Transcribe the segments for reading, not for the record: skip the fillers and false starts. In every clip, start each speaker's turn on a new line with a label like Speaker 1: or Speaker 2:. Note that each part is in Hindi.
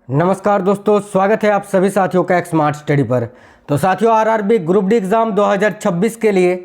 Speaker 1: नमस्कार दोस्तों, स्वागत है आप सभी साथियों का एक स्मार्ट स्टडी पर। तो साथियों, आरआरबी ग्रुप डी एग्ज़ाम 2026 के लिए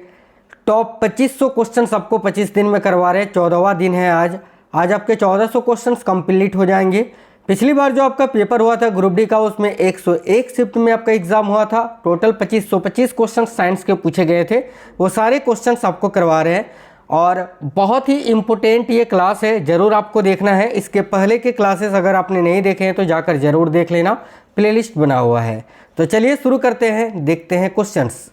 Speaker 1: टॉप 2500 क्वेश्चन आपको 25 दिन में करवा रहे हैं। 14वां दिन है आज आपके 1400 क्वेश्चन कंप्लीट हो जाएंगे। पिछली बार जो आपका पेपर हुआ था ग्रुप डी का, उसमें 101 शिफ्ट में आपका एग्जाम हुआ था। टोटल 2525 क्वेश्चन साइंस के पूछे गए थे, वो सारे क्वेश्चन आपको करवा रहे हैं। और बहुत ही इम्पोर्टेंट ये क्लास है, ज़रूर आपको देखना है। इसके पहले के क्लासेस अगर आपने नहीं देखे हैं तो जाकर ज़रूर देख लेना, प्लेलिस्ट बना हुआ है। तो चलिए शुरू करते हैं, देखते हैं क्वेश्चंस।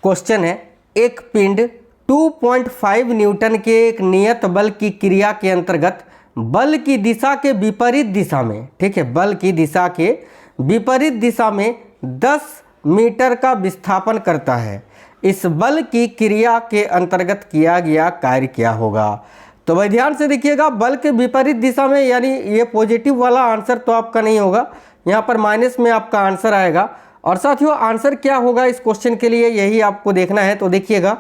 Speaker 1: क्वेश्चन है, एक पिंड 2.5 न्यूटन के एक नियत बल की क्रिया के अंतर्गत बल की दिशा के विपरीत दिशा में, ठीक है, बल की दिशा के विपरीत दिशा में 10 मीटर का विस्थापन करता है। इस बल की क्रिया के अंतर्गत किया गया कार्य क्या होगा? तो भाई ध्यान से देखिएगा, बल के विपरीत दिशा में, यानी ये पॉजिटिव वाला आंसर तो आपका नहीं होगा, यहाँ पर माइनस में आपका आंसर आएगा। और साथियों, आंसर क्या होगा इस क्वेश्चन के लिए, यही आपको देखना है। तो देखिएगा,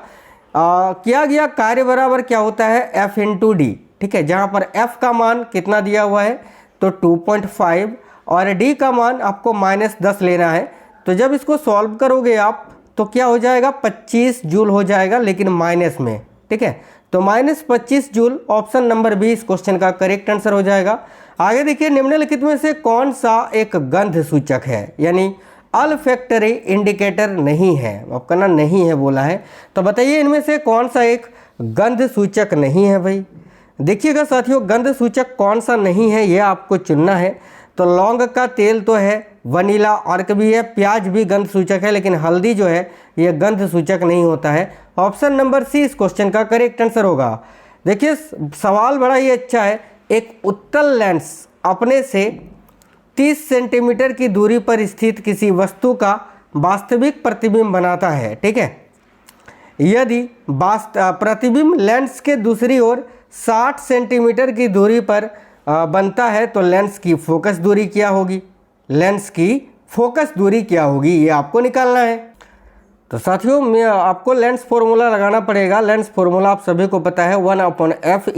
Speaker 1: किया गया कार्य बराबर क्या होता है, F × D, ठीक है, जहाँ पर F का मान कितना दिया हुआ है तो 2.5 और D का मान आपको -10 लेना है। तो जब इसको सॉल्व करोगे आप तो क्या हो जाएगा, 25 जूल हो जाएगा, लेकिन माइनस में, ठीक है। तो -25 जूल, ऑप्शन नंबर बी इस क्वेश्चन का करेक्ट आंसर हो जाएगा। आगे देखिए, निम्नलिखित में से कौन सा एक गंध सूचक है, यानी अल्फैक्टरी इंडिकेटर नहीं है, आपका ना नहीं है बोला है। तो बताइए इनमें से कौन सा एक गंध सूचक नहीं है भाई। देखिएगा साथियों, गंध सूचक कौन सा नहीं है ये आपको चुनना है। तो लौंग का तेल तो है, वनीला अर्क भी है, प्याज भी गंध सूचक है, लेकिन हल्दी जो है ये गंध सूचक नहीं होता है। ऑप्शन नंबर सी इस क्वेश्चन का करेक्ट आंसर होगा। देखिए सवाल बड़ा ही अच्छा है। एक उत्तल लेंस अपने से 30 सेंटीमीटर की दूरी पर स्थित किसी वस्तु का वास्तविक प्रतिबिंब बनाता है, ठीक है। यदि प्रतिबिंब लेंस के दूसरी ओर 60 सेंटीमीटर की दूरी पर बनता है तो लेंस की फोकस दूरी क्या होगी, लेंस की फोकस दूरी क्या होगी, ये आपको निकालना है। तो साथियों, मैं आपको लेंस फॉर्मूला लगाना पड़ेगा। लेंस फॉर्मूला आप सभी को पता है, 1/f =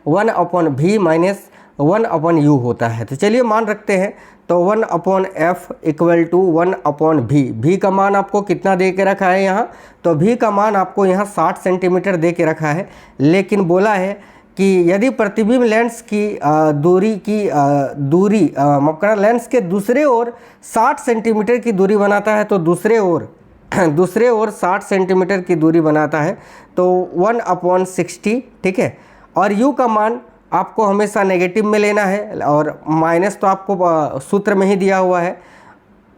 Speaker 1: 1/v - 1/u होता है। तो चलिए मान रखते हैं, तो 1/f = 1/v। v का मान आपको कितना दे के रखा है यहाँ, तो v का मान आपको यहाँ 60 सेंटीमीटर दे के रखा है। लेकिन बोला है कि यदि प्रतिबिंब लेंस की दूरी लेंस के दूसरे ओर 60 सेंटीमीटर की दूरी बनाता है, तो दूसरे ओर 60 सेंटीमीटर की दूरी बनाता है, तो 1/60, ठीक है। और u का मान आपको हमेशा नेगेटिव में लेना है, और माइनस तो आपको सूत्र में ही दिया हुआ है,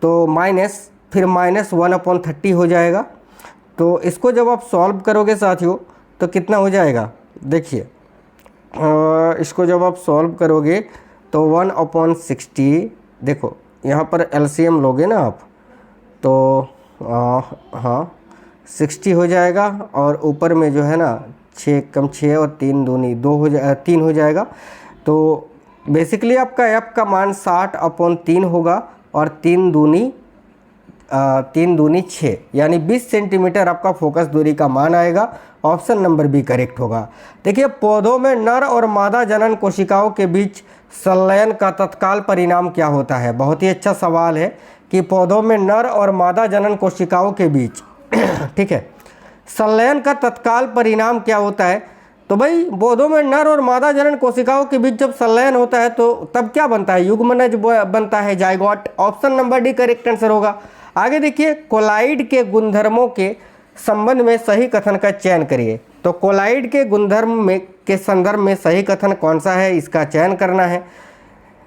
Speaker 1: तो माइनस फिर -1/30 हो जाएगा। तो इसको जब आप सॉल्व करोगे साथियों तो कितना हो जाएगा, देखिए इसको जब आप सॉल्व करोगे तो 1/60, देखो यहाँ पर एलसीएम लोगे ना आप, तो हाँ 60 हो जाएगा, और ऊपर में जो है ना 6 × 6 और 3 दूनी 3 हो जाएगा। तो बेसिकली आपका f का मान 60/3 होगा, और 3 दूनी 6, यानी 20 सेंटीमीटर आपका फोकस दूरी का मान आएगा। ऑप्शन नंबर बी करेक्ट होगा। देखिए, पौधों में नर और मादा जनन कोशिकाओं के बीच संलयन का तत्काल परिणाम क्या होता है। बहुत ही अच्छा सवाल है कि पौधों में नर और मादा जनन कोशिकाओं के बीच ठीक है, संलयन का तत्काल परिणाम क्या होता है। तो भाई पौधों में नर और मादा जनन कोशिकाओं के बीच जब संलयन होता है तो तब क्या बनता है, युग्मनज बनता है, zygote. Option number D correct answer होगा। आगे देखिए, कोलाइड के गुणधर्मों के संबंध में सही कथन का चयन करिए। तो कोलाइड के गुणधर्म में के संदर्भ में सही कथन कौन सा है, इसका चयन करना है।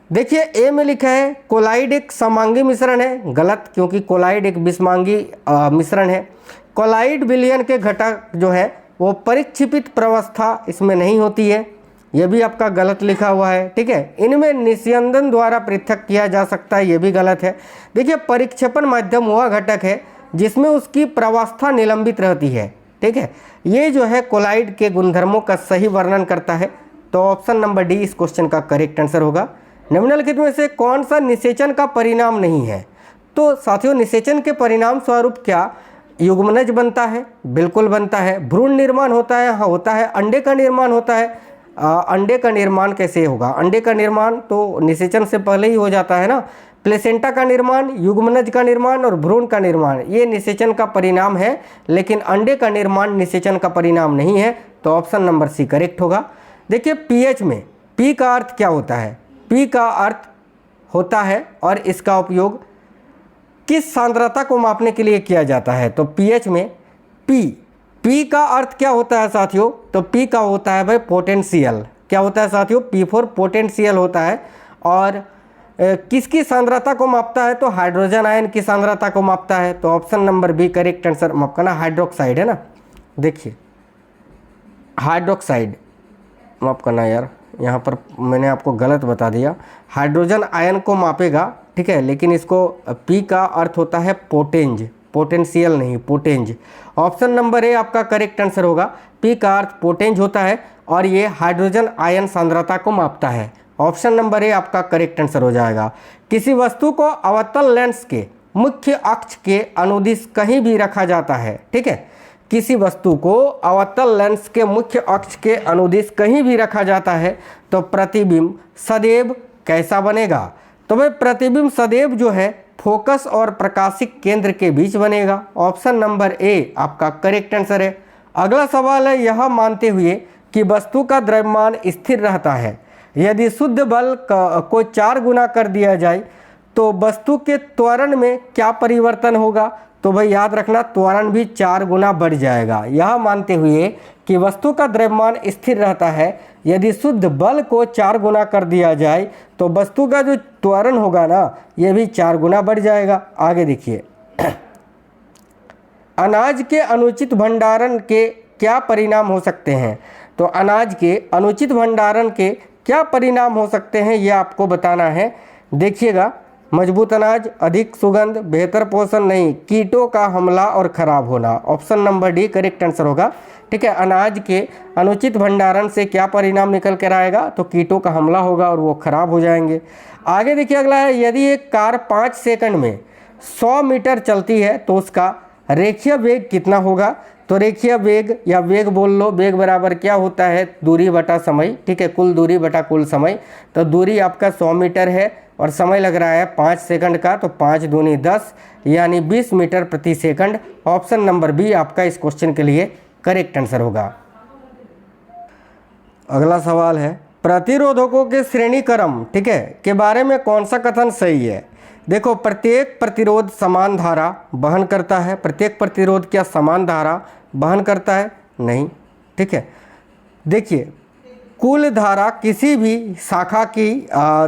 Speaker 1: देखिए ए में लिखा है कोलाइड एक समांगी मिश्रण है, गलत, क्योंकि कोलाइड एक विषमांगी मिश्रण है। कोलाइड विलयन के घटक जो है वो परिक्षेपित प्रवस्था इसमें नहीं होती है, यह भी आपका गलत लिखा हुआ है, ठीक है। इनमें निस्यंदन द्वारा पृथक किया जा सकता है, ये भी गलत है। देखिए, परिक्षेपण माध्यम वह घटक है जिसमें उसकी प्रवस्था निलंबित रहती है, ठीक है। ये जो है कोलाइड के गुणधर्मों का सही वर्णन करता है। तो ऑप्शन नंबर डी इस क्वेश्चन का करेक्ट आंसर होगा। निम्नलिखित में से कौन सा निषेचन का परिणाम नहीं है। तो साथियों, निषेचन के परिणाम स्वरूप क्या युग्मनज बनता है, बिल्कुल बनता है। भ्रूण निर्माण होता है, हाँ होता है। अंडे का निर्माण होता है, अंडे का निर्माण कैसे होगा? अंडे का निर्माण तो निषेचन से पहले ही हो जाता है ना। प्लेसेंटा का निर्माण, युग्मनज का निर्माण और भ्रूण का निर्माण ये निषेचन का परिणाम है, लेकिन अंडे का निर्माण निषेचन का परिणाम नहीं है। तो ऑप्शन नंबर सी करेक्ट होगा। देखिए पीएच में पी का अर्थ क्या होता है? पी का अर्थ होता है और इसका उपयोग किस सांद्रता को मापने के लिए किया जाता है? तो पीएच में पी का अर्थ क्या होता है साथियों? तो पी का होता है भाई पोटेंशियल। क्या होता है साथियों? पी फॉर पोटेंशियल होता है। और किसकी सांद्रता को मापता है? तो हाइड्रोजन आयन की सांद्रता को मापता है। तो option number B correct answer. माफ करना, हाइड्रोक्साइड है ना। देखिए हाइड्रोक्साइड, माफ करना यार, यहाँ पर मैंने आपको गलत बता दिया। हाइड्रोजन आयन को मापेगा, ठीक है, लेकिन इसको पी का अर्थ होता है पोटेंज, पोटेंशियल नहीं, पोटेंज। ऑप्शन नंबर ए आपका करेक्ट आंसर होगा। पी का अर्थ पोटेंज होता है और ये हाइड्रोजन आयन सांद्रता को मापता है। ऑप्शन नंबर ए आपका करेक्ट आंसर हो जाएगा। किसी वस्तु को अवतल लेंस के मुख्य अक्ष के अनुदिश कहीं भी रखा जाता है, ठीक है, किसी वस्तु को अवतल लेंस के मुख्य अक्ष के अनुदिश कहीं भी रखा जाता है तो प्रतिबिंब सदैव कैसा बनेगा? तो भाई प्रतिबिंब सदैव जो है फोकस और प्रकाशिक केंद्र के बीच बनेगा। ऑप्शन नंबर ए आपका करेक्ट आंसर है। अगला सवाल है, यह मानते हुए कि वस्तु का द्रव्यमान स्थिर रहता है, यदि शुद्ध बल को 4 गुना कर दिया जाए तो वस्तु के त्वरण में क्या परिवर्तन होगा? तो भाई याद रखना, त्वरण भी 4 गुना बढ़ जाएगा। यह मानते हुए कि वस्तु का द्रव्यमान स्थिर रहता है, यदि शुद्ध बल को 4 गुना कर दिया जाए तो वस्तु का जो त्वरण होगा ना, ये भी 4 गुना बढ़ जाएगा। आगे देखिए, अनाज के अनुचित भंडारण के क्या परिणाम हो सकते हैं? तो अनाज के अनुचित भंडारण के क्या परिणाम हो सकते हैं, ये आपको बताना है। देखिएगा, मजबूत अनाज, अधिक सुगंध, बेहतर पोषण नहीं, कीटों का हमला और खराब होना। Option number D correct answer होगा। ठीक है, अनाज के अनुचित भंडारण से क्या परिणाम निकल कर आएगा? तो कीटों का हमला होगा और वो खराब हो जाएंगे। आगे देखिए अगला है, यदि एक कार 5 सेकंड में 100 मीटर चलती है तो उसका रेखीय वेग कितना होगा? तो रेखीय वेग या वेग बोल लो, वेग बराबर क्या होता है? दूरी बटा समय, ठीक है, कुल दूरी बटा कुल समय। तो दूरी आपका 100 मीटर है और समय लग रहा है 5 सेकंड का, तो 5 दूनी 10 यानी 20 मीटर प्रति सेकंड। ऑप्शन नंबर बी आपका इस क्वेश्चन के लिए करेक्ट आंसर होगा। अगला सवाल है, प्रतिरोधकों के श्रेणी क्रम, ठीक है, के बारे में कौन सा कथन सही है? देखो, प्रत्येक प्रतिरोध समान धारा वहन करता है। प्रत्येक प्रतिरोध क्या समान धारा वहन करता है? नहीं, ठीक है। देखिए, कुल धारा किसी भी शाखा की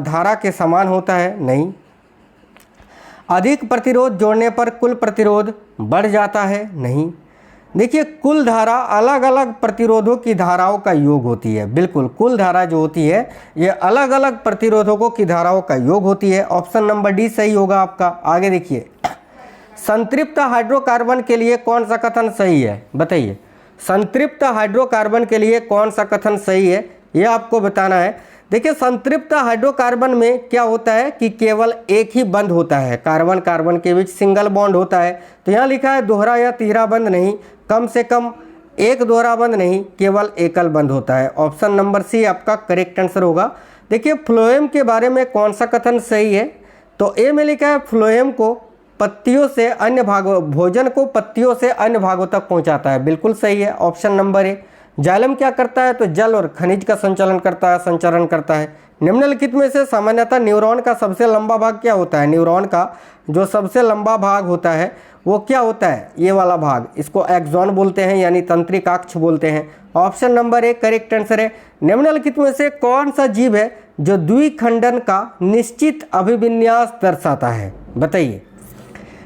Speaker 1: धारा के समान होता है? नहीं। अधिक प्रतिरोध जोड़ने पर कुल प्रतिरोध बढ़ जाता है? नहीं। देखिए, कुल धारा अलग अलग प्रतिरोधों की धाराओं का योग होती है। बिल्कुल, कुल धारा जो होती है ये अलग अलग प्रतिरोधकों की धाराओं का योग होती है। ऑप्शन नंबर डी सही होगा आपका। आगे देखिए, संतृप्त हाइड्रोकार्बन के लिए कौन सा कथन सही है? बताइए, संतृप्त हाइड्रोकार्बन के लिए कौन सा कथन सही है, यह आपको बताना है। देखिए, संतृप्त हाइड्रोकार्बन में क्या होता है कि केवल एक ही बंध होता है, कार्बन कार्बन के बीच सिंगल बॉन्ड होता है। तो यहाँ लिखा है दोहरा या तीहरा बंध नहीं, कम से कम एक दोहरा बंध नहीं, केवल एकल बंध होता है। ऑप्शन नंबर सी आपका करेक्ट आंसर होगा। देखिए, फ्लोएम के बारे में कौन सा कथन सही है? तो ए में लिखा है फ्लोएम को पत्तियों से अन्य भागों, भोजन को पत्तियों से अन्य भागों तक पहुंचाता है। बिल्कुल सही है, ऑप्शन नंबर ए। जाइलम क्या करता है? तो जल और खनिज का संचालन करता है, संचरण करता है। निम्नलिखित में से सामान्यतः न्यूरॉन का सबसे लंबा भाग क्या होता है? न्यूरॉन का जो सबसे लंबा भाग होता है वो क्या होता है? ये वाला भाग, इसको एक्सॉन बोलते हैं, यानी तंत्रिक अक्ष बोलते हैं। Option number A correct answer है। निम्नलिखित में से कौन सा जीव है जो द्विखंडन का निश्चित अभिविन्यास दर्शाता है? बताइए,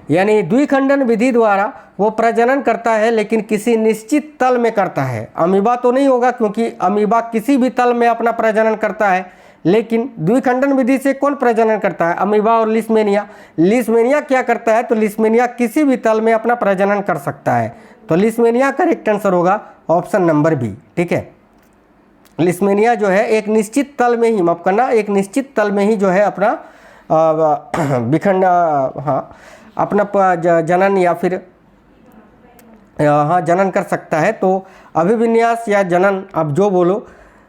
Speaker 1: यानी द्विखंडन विधि द्वारा वो प्रजनन करता है लेकिन किसी निश्चित तल में करता है। अमीबा तो नहीं होगा, क्योंकि अमीबा किसी भी तल में अपना प्रजनन करता है, लेकिन द्विखंडन विधि से कौन प्रजनन करता है? अमीबा और लिस्मेनिया। लिस्मेनिया क्या करता है? तो लिस्मेनिया किसी भी तल में अपना प्रजनन कर सकता है। तो लिस्मेनिया करेक्ट आंसर होगा, ऑप्शन नंबर बी। ठीक है, लिस्मेनिया जो है एक निश्चित तल में ही, माफ करना, एक निश्चित तल में ही जो है अपना विखंड, हाँ, अपना जनन या फिर हाँ जनन कर सकता है। तो अभिविन्यास या जनन, आप जो बोलो,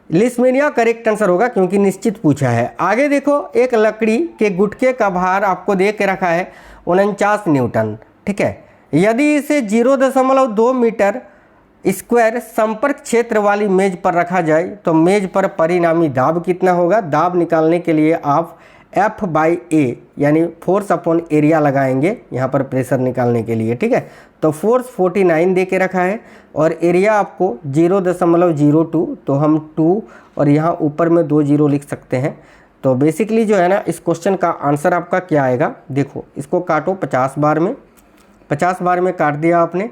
Speaker 1: लिस्मेनिया करेक्ट आंसर होगा क्योंकि निश्चित पूछा है। आगे देखो, एक लकड़ी के गुटके का भार आपको दे के रखा है 49 न्यूटन, ठीक है। यदि इसे 0.2 मीटर स्क्वायर संपर्क क्षेत्र वाली मेज पर रखा जाए तो मेज पर परिणामी दाब कितना होगा। दाब निकालने के लिए आप F/A यानी फोर्स अपॉन एरिया लगाएंगे यहाँ पर प्रेशर निकालने के लिए, ठीक है। तो फोर्स 49 दे के रखा है और एरिया आपको 0.02, तो हम 2 और यहाँ ऊपर में 2 जीरो लिख सकते हैं। तो बेसिकली जो है ना, इस क्वेश्चन का आंसर आपका क्या आएगा, देखो इसको काटो 50 बार में, 50 बार में काट दिया आपने,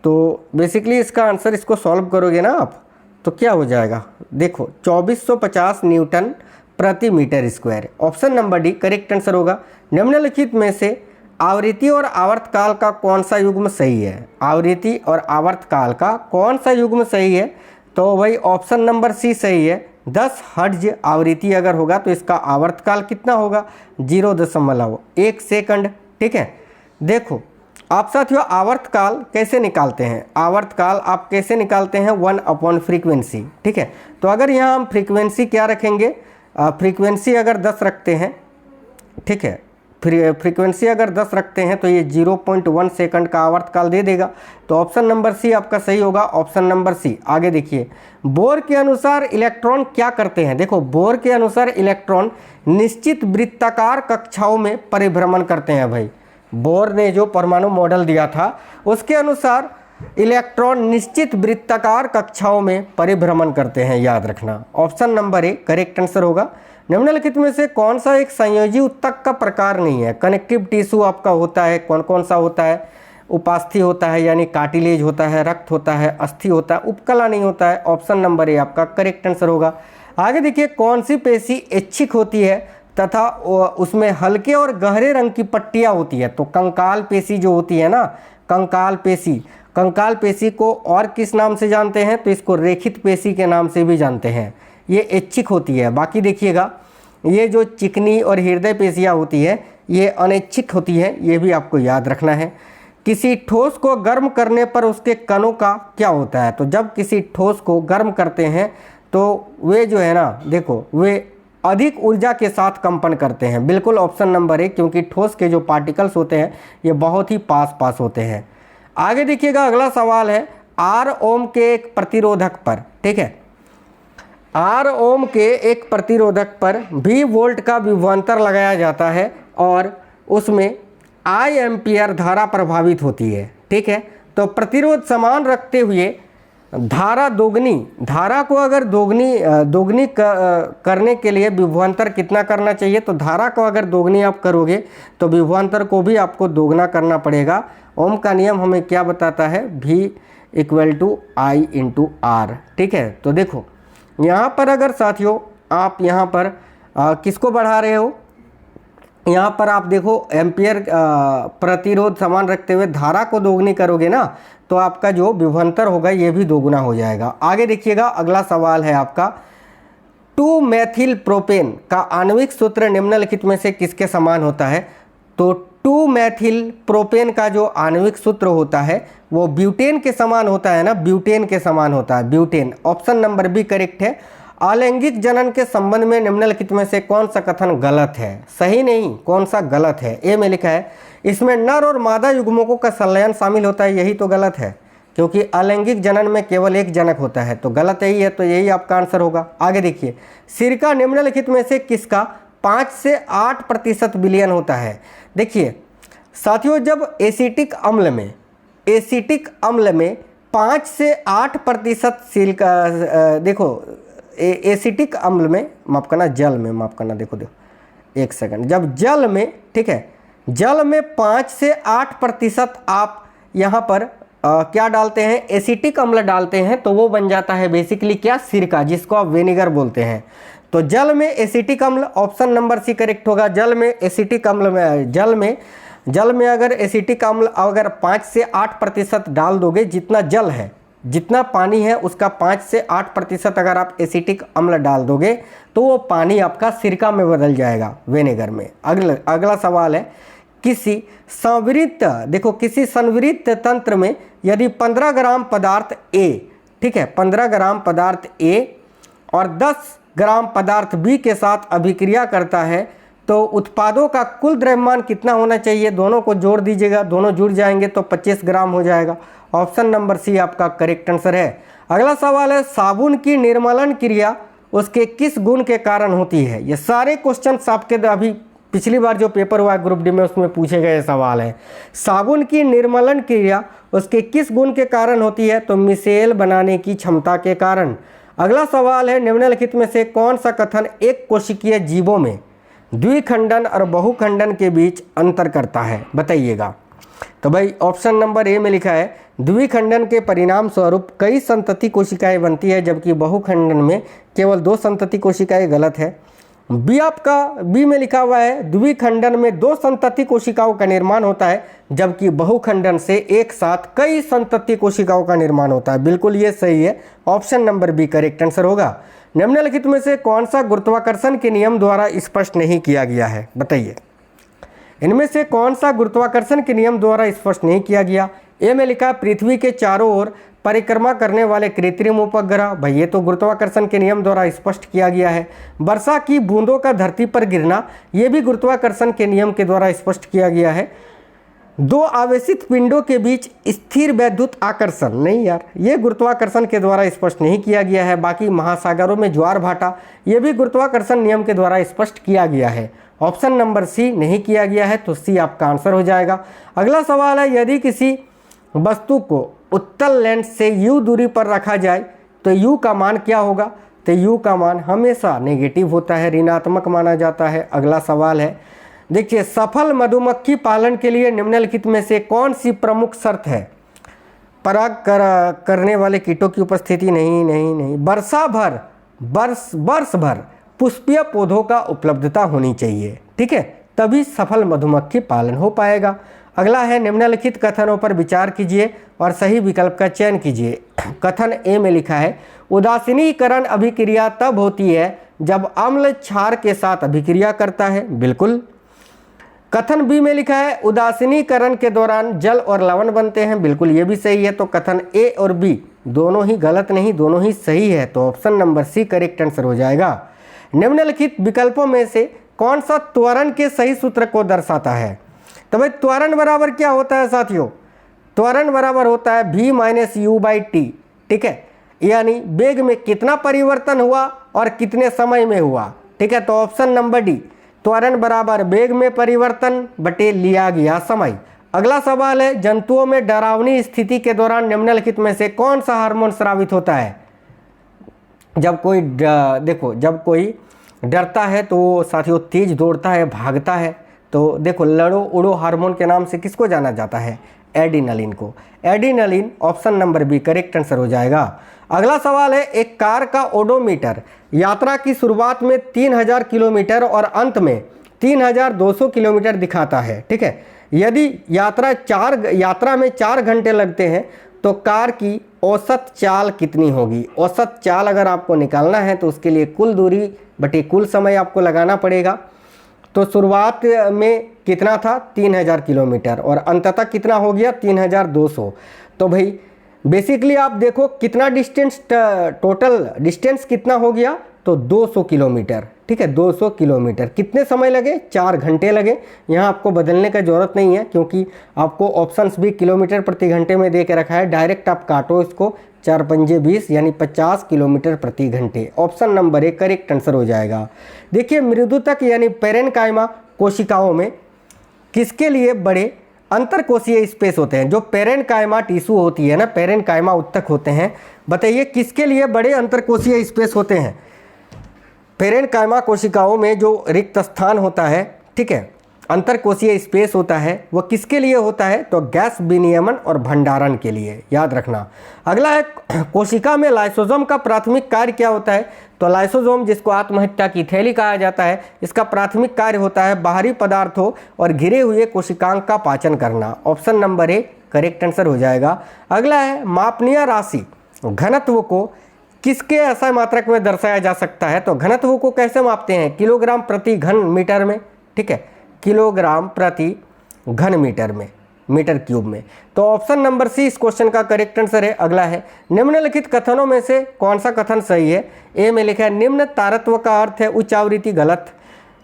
Speaker 1: तो बेसिकली इसका आंसर, इसको सॉल्व करोगे ना आप तो क्या हो जाएगा, देखो 2450 न्यूटन प्रति metre square. Option number D correct answer होगा। निम्नलिखित में से आवृत्ति और आवर्तकाल का कौन सा युग्म सही है। आवृत्ति और आवर्तकाल का कौन सा युग्म सही है, तो वही ऑप्शन नंबर सी सही है। 10 हर्ट्ज आवृत्ति अगर होगा तो इसका आवर्तकाल कितना होगा, 0.1 सेकंड, ठीक है। देखो आप साथियों, आवर्तकाल कैसे निकालते हैं, आवर्तकाल आप कैसे निकालते हैं, 1 फ्रीक्वेंसी, ठीक है। तो अगर यहाँ हम फ्रीक्वेंसी क्या रखेंगे, फ्रीक्वेंसी अगर 10 रखते हैं, ठीक है, फ्रीक्वेंसी अगर 10 रखते हैं तो ये 0.1 सेकंड का आवर्तकाल दे देगा। तो ऑप्शन नंबर सी आपका सही होगा, ऑप्शन नंबर सी। आगे देखिए, बोर के अनुसार इलेक्ट्रॉन क्या करते हैं। देखो बोर के अनुसार इलेक्ट्रॉन निश्चित वृत्ताकार कक्षाओं में परिभ्रमण करते हैं। भाई बोर ने जो परमाणु मॉडल दिया था उसके अनुसार इलेक्ट्रॉन निश्चित वृत्ताकार कक्षाओं में परिभ्रमण करते हैं, याद रखना। Option number A correct answer होगा। निम्नलिखित में से कौन सा एक संयोजी उत्तक का प्रकार नहीं है। कनेक्टिव टिश्यू आपका होता है, कौन कौन सा होता है, उपास्थि होता है यानी कार्टिलेज होता है, रक्त होता है, अस्थि होता है, उपकला नहीं होता है। ऑप्शन नंबर ए आपका करेक्ट आंसर होगा। आगे देखिए, कौन सी पेशी ऐच्छिक होती है तथा उसमें हल्के और गहरे रंग की पट्टियाँ होती है। तो कंकाल पेशी जो होती है ना, कंकाल पेशी, कंकाल पेशी को और किस नाम से जानते हैं, तो इसको रेखित पेशी के नाम से भी जानते हैं। ये ऐच्छिक होती है। बाकी देखिएगा, ये जो चिकनी और हृदय पेशियाँ होती है ये अनैच्छिक होती है, ये भी आपको याद रखना है। किसी ठोस को गर्म करने पर उसके कणों का क्या होता है। तो जब किसी ठोस को गर्म करते हैं तो वे जो है ना, देखो वे अधिक ऊर्जा के साथ कंपन करते हैं। बिल्कुल ऑप्शन नंबर ए, क्योंकि ठोस के जो पार्टिकल्स होते हैं ये बहुत ही पास होते हैं। आगे देखिएगा, अगला सवाल है R ओम के एक प्रतिरोधक पर, ठीक है, R ओम के एक प्रतिरोधक पर V वोल्ट का विभवांतर लगाया जाता है और उसमें I एम्पियर धारा प्रभावित होती है, ठीक है। तो प्रतिरोध समान रखते हुए धारा दोगुनी, धारा को अगर दोगुनी करने के लिए विभवांतर कितना करना चाहिए। तो धारा को अगर दोगुनी आप करोगे तो विभवांतर को भी आपको दोगुना करना पड़ेगा। ओम का नियम हमें क्या बताता है, V = I × R, ठीक है। तो देखो यहाँ पर अगर साथियों आप यहाँ पर किसको बढ़ा रहे हो, यहाँ पर आप देखो एम्पियर प्रतिरोध समान रखते हुए धारा को दोगुनी करोगे ना तो आपका जो विभवांतर होगा ये भी दोगुना हो जाएगा। आगे देखिएगा, अगला सवाल है आपका 2-मेथिल प्रोपेन का आणविक सूत्र निम्नलिखित में से किसके समान होता है। तो 2-मेथिल प्रोपेन का जो आणविक सूत्र होता है वो ब्यूटेन के समान होता है ना, ब्यूटेन के समान होता है, butane. Option number B correct है। अलैंगिक जनन के संबंध में निम्नलिखित में से कौन सा कथन गलत है, सही नहीं, कौन सा गलत है। ए में लिखा है इसमें नर और मादा युग्मकों का संलयन शामिल होता है, यही तो गलत है, क्योंकि अलैंगिक जनन में केवल एक जनक होता है, तो गलत यही है, तो यही आपका आंसर होगा। आगे देखिए, सिरका निम्नलिखित में से किसका 5 से 8% विलयन होता है। देखिए साथियों, जब एसिटिक अम्ल में 5 से 8% सिरका, देखो एसिटिक अम्ल में, माफ करना जल में, माफ करना, देखो एक सेकंड, जब जल में, ठीक है, जल में 5 से 8% आप यहाँ पर क्या डालते हैं, एसिटिक अम्ल डालते हैं, तो वो बन जाता है बेसिकली क्या, सिरका, जिसको आप विनेगर बोलते हैं। तो जल में एसिटिक अम्ल, ऑप्शन नंबर सी करेक्ट होगा। जल में एसिटिक अम्ल में, जल में अगर एसिटिक अम्ल अगर 5 से 8% डाल दोगे, जितना जल है, जितना पानी है उसका 5 से 8% अगर आप एसिटिक अम्ल डाल दोगे तो वो पानी आपका सिरका में बदल जाएगा, विनेगर में। अगला सवाल है, किसी संवृत, देखो किसी संवृत तंत्र में यदि 15 ग्राम पदार्थ A, ठीक है, 15 ग्राम पदार्थ A और 10 ग्राम पदार्थ बी के साथ अभिक्रिया करता है तो उत्पादों का कुल द्रव्यमान कितना होना चाहिए? दोनों को जोड़ दीजिएगा, दोनों जुड़ जाएंगे तो 25 ग्राम हो जाएगा। ऑप्शन नंबर सी आपका करेक्ट आंसर है। अगला सवाल है, साबुन की निर्मलन क्रिया उसके किस गुण के कारण होती है? ये सारे क्वेश्चंस आपके अभी पिछली बार जो पेपर हुआ है ग्रुप डी में उसमें पूछे गए सवाल है। साबुन की निर्मलन क्रिया उसके किस गुण के कारण होती है? तो मिसेल बनाने की क्षमता के कारण। अगला सवाल है, निम्नलिखित में से कौन सा कथन एक कोशिकीय जीवों में द्विखंडन और बहुखंडन के बीच अंतर करता है? बताइएगा। तो भाई ऑप्शन नंबर ए में लिखा है, द्विखंडन के परिणाम स्वरूप कई संतति कोशिकाएं बनती है, जबकि बहुखंडन में केवल 2 संतति कोशिकाएं। गलत है। बी आपका बी में लिखा हुआ है, द्विखंडन में 2 संतति कोशिकाओं का निर्माण होता है, जबकि बहुखंडन से एक साथ कई संतति कोशिकाओं का निर्माण होता है। बिल्कुल ये सही है, option number B correct answer होगा। निम्नलिखित में से कौन सा गुरुत्वाकर्षण के नियम द्वारा स्पष्ट नहीं किया गया है? बताइए। इनमें से कौन सा गुरुत्वाकर्षण के नियम द्वारा स्पष्ट नहीं किया गया? ए में लिखा, पृथ्वी के चारों ओर परिक्रमा करने वाले कृत्रिम उपग्रह। भाई ये तो गुरुत्वाकर्षण के नियम द्वारा स्पष्ट किया गया है। वर्षा की बूंदों का धरती पर गिरना, ये भी गुरुत्वाकर्षण के नियम के द्वारा स्पष्ट किया गया है। 2 आवेशित पिंडों के बीच स्थिर वैद्युत आकर्षण, नहीं यार, ये गुरुत्वाकर्षण के द्वारा स्पष्ट नहीं किया गया है। बाकी महासागरों में ज्वार भाटा, ये भी गुरुत्वाकर्षण नियम के द्वारा स्पष्ट किया गया है। ऑप्शन नंबर सी नहीं किया गया है, तो सी आपका आंसर हो जाएगा। अगला सवाल है, यदि किसी वस्तु को उत्तल लेंस से u दूरी पर रखा जाए तो u का मान क्या होगा? तो u का मान हमेशा नेगेटिव होता है, ऋणात्मक माना जाता है। अगला सवाल है, देखिए, सफल मधुमक्खी पालन के लिए निम्नलिखित में से कौन सी प्रमुख शर्त है? पराग करने वाले कीटों की उपस्थिति, नहीं। वर्ष भर पुष्पीय पौधों का उपलब्धता होनी चाहिए, ठीक है, तभी सफल मधुमक्खी पालन हो पाएगा। अगला है, निम्नलिखित कथनों पर विचार कीजिए और सही विकल्प का चयन कीजिए। कथन ए में लिखा है, उदासीनीकरण अभिक्रिया तब होती है जब अम्ल क्षार के साथ अभिक्रिया करता है। बिल्कुल। कथन बी में लिखा है, उदासीनीकरण के दौरान जल और लवण बनते हैं। बिल्कुल ये भी सही है। तो कथन ए और बी दोनों ही गलत नहीं, दोनों ही सही है। तो option number C correct answer हो जाएगा। निम्नलिखित विकल्पों में से कौन सा त्वरण के सही सूत्र को दर्शाता है? तो भाई त्वरण बराबर क्या होता है साथियों? त्वरण बराबर होता है v minus you by T, ठीक है, यानी वेग में कितना परिवर्तन हुआ और कितने समय में हुआ, ठीक है। तो ऑप्शन नंबर डी, त्वरण बराबर वेग में परिवर्तन बटे लिया गया समय। अगला सवाल है, जंतुओं में डरावनी स्थिति के दौरान निम्नलिखित में से कौन सा हार्मोन स्रावित होता है? जब कोई डरता है तो साथियों तेज दौड़ता है, भागता है, तो देखो लड़ो उड़ो हार्मोन के नाम से किसको जाना जाता है? एड्रेनलिन को। Adrenaline option number B correct answer हो जाएगा। अगला सवाल है, एक कार का ओडोमीटर यात्रा की शुरुआत में 3000 किलोमीटर और अंत में 3200 किलोमीटर दिखाता है, ठीक है। यदि यात्रा में 4 घंटे लगते हैं तो कार की औसत चाल कितनी होगी? औसत चाल अगर आपको निकालना है तो उसके लिए कुल दूरी बटे कुल समय आपको लगाना पड़ेगा। तो शुरुआत में कितना था? 3000 किलोमीटर और अंततः कितना हो गया? 3200। तो भाई बेसिकली आप देखो कितना डिस्टेंस, टोटल डिस्टेंस कितना हो गया? तो 200 किलोमीटर, ठीक है, 200 किलोमीटर। कितने समय लगे? 4 घंटे लगे। यहाँ आपको बदलने का ज़रूरत नहीं है क्योंकि आपको ऑप्शंस भी किलोमीटर प्रति घंटे में दे के रखा है। डायरेक्ट आप काटो इसको, 4 पंजे 20 यानी 50 किलोमीटर प्रति घंटे। Option number A correct answer हो जाएगा। देखिए, मृदुतक यानी पेरेनकाइमा कोशिकाओं में किसके लिए बड़े अंतरकोशीय स्पेस होते हैं? जो पेरेनकाइमा टिश्यू होती है ना, पेरेनकाइमा उत्तक होते हैं, बताइए किसके लिए बड़े अंतरकोशीय स्पेस होते हैं? पेरेनकाइमा कोशिकाओं में जो रिक्त स्थान होता है, ठीक है, अंतरकोशीय स्पेस होता है, वह किसके लिए होता है? तो गैस विनियमन और भंडारण के लिए, याद रखना। अगला है, कोशिका में लाइसोसोम का प्राथमिक कार्य क्या होता है? तो लाइसोसोम, जिसको आत्महत्या की थैली कहा जाता है, इसका प्राथमिक कार्य होता है बाहरी पदार्थों और घिरे हुए कोशिकांग का पाचन करना। Option number A correct answer हो जाएगा। अगला है, मापनीय राशि घनत्व को किसके ऐसा मात्रक में दर्शाया जा सकता है? तो घनत्व को कैसे मापते हैं? किलोग्राम प्रति घन मीटर में, ठीक है, किलोग्राम प्रति घन मीटर में। मीटर क्यूब में। तो ऑप्शन नंबर सी इस क्वेश्चन का करेक्ट आंसर है। अगला है, निम्नलिखित कथनों में से कौन सा कथन सही है? ए में लिखा है निम्न तारत्व का अर्थ है उच्च आवृत्ति, गलत।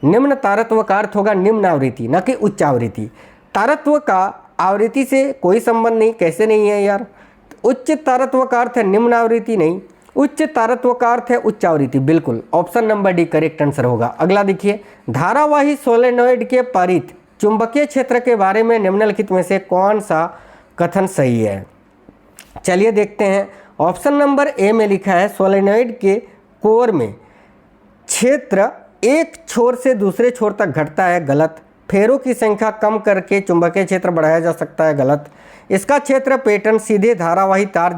Speaker 1: निम्न तारत्व का अर्थ होगा निम्न आवृत्ति, न कि उच्च आवृत्ति। तारत्व का आवृत्ति से कोई संबंध नहीं, कैसे नहीं है यार? उच्च तारत्व का अर्थ है निम्न आवृत्ति, नहीं। उच्च तारत्व का अर्थ है उच्च आवृत्ति, बिल्कुल option number D correct answer होगा। अगला देखिए, धारावाही सोलेनोइड के पारित चुंबकीय क्षेत्र के बारे में निम्नलिखित में से कौन सा कथन सही है? चलिए देखते हैं। ऑप्शन नंबर ए में लिखा है सोलेनोइड के कोर में क्षेत्र एक छोर से दूसरे छोर तक घटता है, गलत। फेरों की संख्या कम करके चुंबकीय क्षेत्र बढ़ाया जा सकता है, गलत। इसका क्षेत्र पैटर्न सीधे धारावाही तार